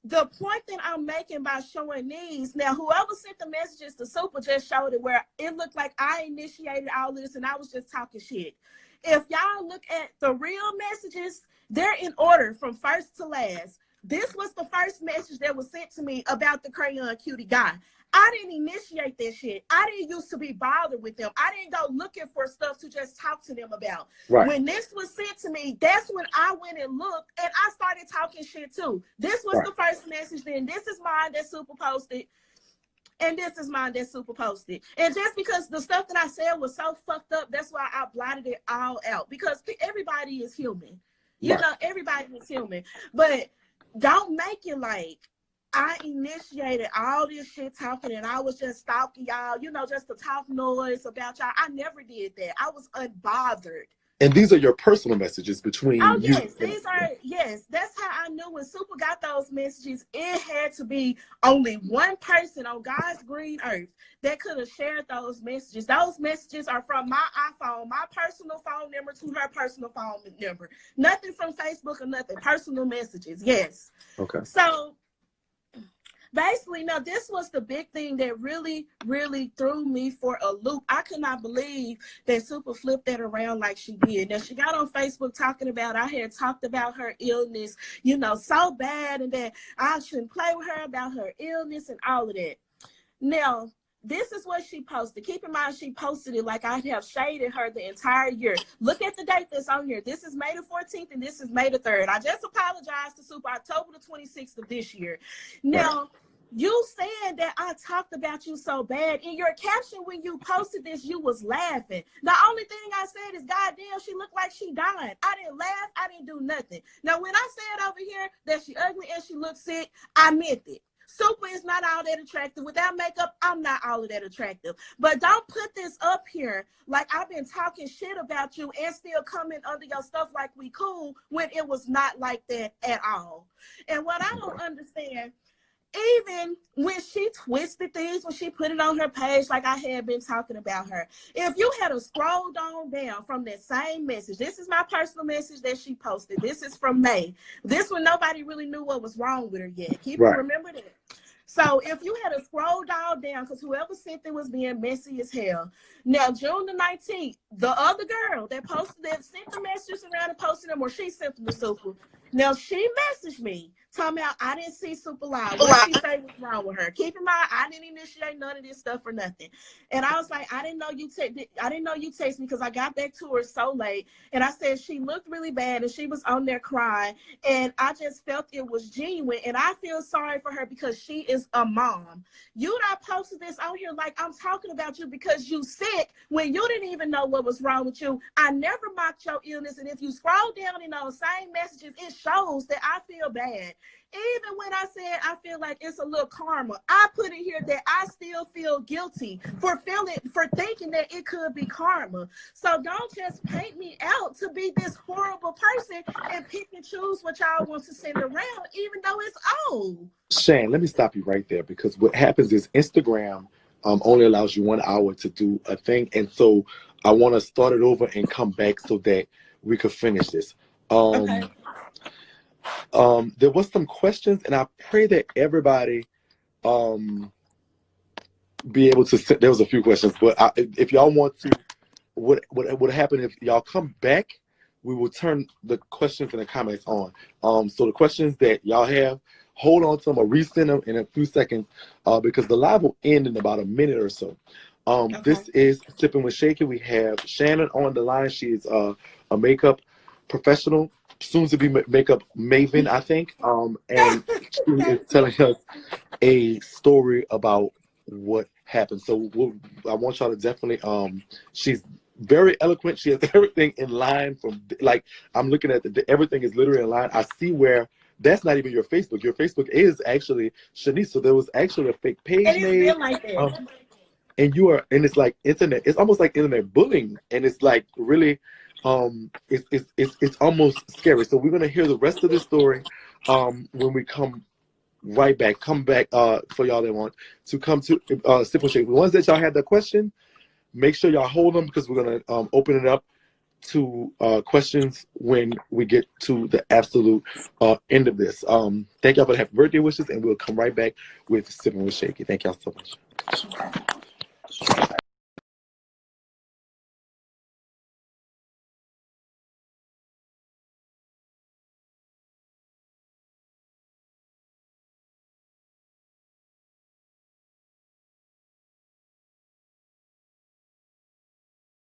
the point that I'm making by showing these, now whoever sent the messages to Supa just showed it where it looked like I initiated all this and I was just talking shit. If y'all look at the real messages, they're in order from first to last. This was the first message that was sent to me about the Crayon Cutie guy. I didn't initiate that shit. I didn't used to be bothered with them. I didn't go looking for stuff to just talk to them about. Right. When this was sent to me, that's when I went and looked and I started talking shit too. This was the first message. Then this is mine that Supa posted. And this is mine that Supa posted. And just because the stuff that I said was so fucked up, that's why I blotted it all out. Because everybody is human. You know, everybody is human. But don't make it like I initiated all this shit talking and I was just stalking y'all, you know, just to talk noise about y'all. I never did that. I was unbothered. And these are your personal messages between you. Yes, these are, yes. That's how I knew when Supa got those messages, it had to be only one person on God's green earth that could have shared those messages. Those messages are from my iPhone, my personal phone number to her personal phone number. Nothing from Facebook or nothing. Personal messages, yes. Okay. So basically, now this was the big thing that really threw me for a loop. I could not believe that Supa flipped that around like she did. Now she got on Facebook talking about, I had talked about her illness, you know, so bad, and that I shouldn't play with her about her illness and all of that. Now, this is what she posted. Keep in mind, she posted it like I have shaded her the entire year. Look at the date that's on here. This is May the 14th and this is May the 3rd. I just apologized to Supa October the 26th of this year. Now, You said that I talked about you so bad. In your caption when you posted this, you was laughing. The only thing I said is, goddamn, she looked like she dying. I didn't laugh. I didn't do nothing. Now, when I said over here that she ugly and she looked sick, I meant it. Supa is not all that attractive. Without makeup, I'm not all of that attractive. But don't put this up here like I've been talking shit about you and still coming under your stuff like we cool when it was not like that at all. And what I don't understand, even when she twisted things, when she put it on her page, like I had been talking about her, if you had to scroll down from that same message, this is my personal message that she posted. This is from May. This one, nobody really knew what was wrong with her yet. Remember that. So if you had to scroll down, because whoever sent it was being messy as hell. Now, June the 19th, the other girl that sent the messages around and posted them, or she sent them to Supa. Now, she messaged me talking about I didn't see Supa live. What she say was wrong with her? Keep in mind, I didn't initiate none of this stuff for nothing. And I was like, I didn't know you texted me because I got back to her so late. And I said she looked really bad and she was on there crying. And I just felt it was genuine. And I feel sorry for her because she is a mom. You not posted this on here like I'm talking about you because you sick when you didn't even know what was wrong with you. I never mocked your illness. And if you scroll down in those same messages, it shows that I feel bad. Even when I said I feel like it's a little karma, I put in here that I still feel guilty for thinking that it could be karma. So don't just paint me out to be this horrible person and pick and choose what y'all want to send around, even though it's old. Shan, let me stop you right there, because what happens is Instagram only allows you 1 hour to do a thing, and so I want to start it over and come back so that we could finish this. Okay. There was some questions, and I pray that everybody be able to. There was a few questions, but if y'all want to, what would happen if y'all come back? We will turn the questions and the comments on. So the questions that y'all have, hold on to them or resend them in a few seconds, because the live will end in about a minute or so. Okay. This is Sipping with Shakie. We have Shannon on the line. She is a makeup professional, soon to be makeup maven, I think. And she is telling us a story about what happened. So I want y'all to definitely, she's very eloquent. She has everything in line from, like, I'm looking at everything is literally in line. I see where that's not even your Facebook. Your Facebook is actually Shanice. So there was actually a fake page and it's made. been like that. And it's like internet. It's almost like internet bullying, and it's like really, it's almost scary. So we're gonna hear the rest of the story when we come right back. Come back for y'all that want to come to Sip and Shake. The ones that y'all had the question, make sure y'all hold them, because we're gonna open it up to questions when we get to the absolute end of this. Thank y'all for the happy birthday wishes, and we'll come right back with Sipping with Shakie. Thank y'all so much.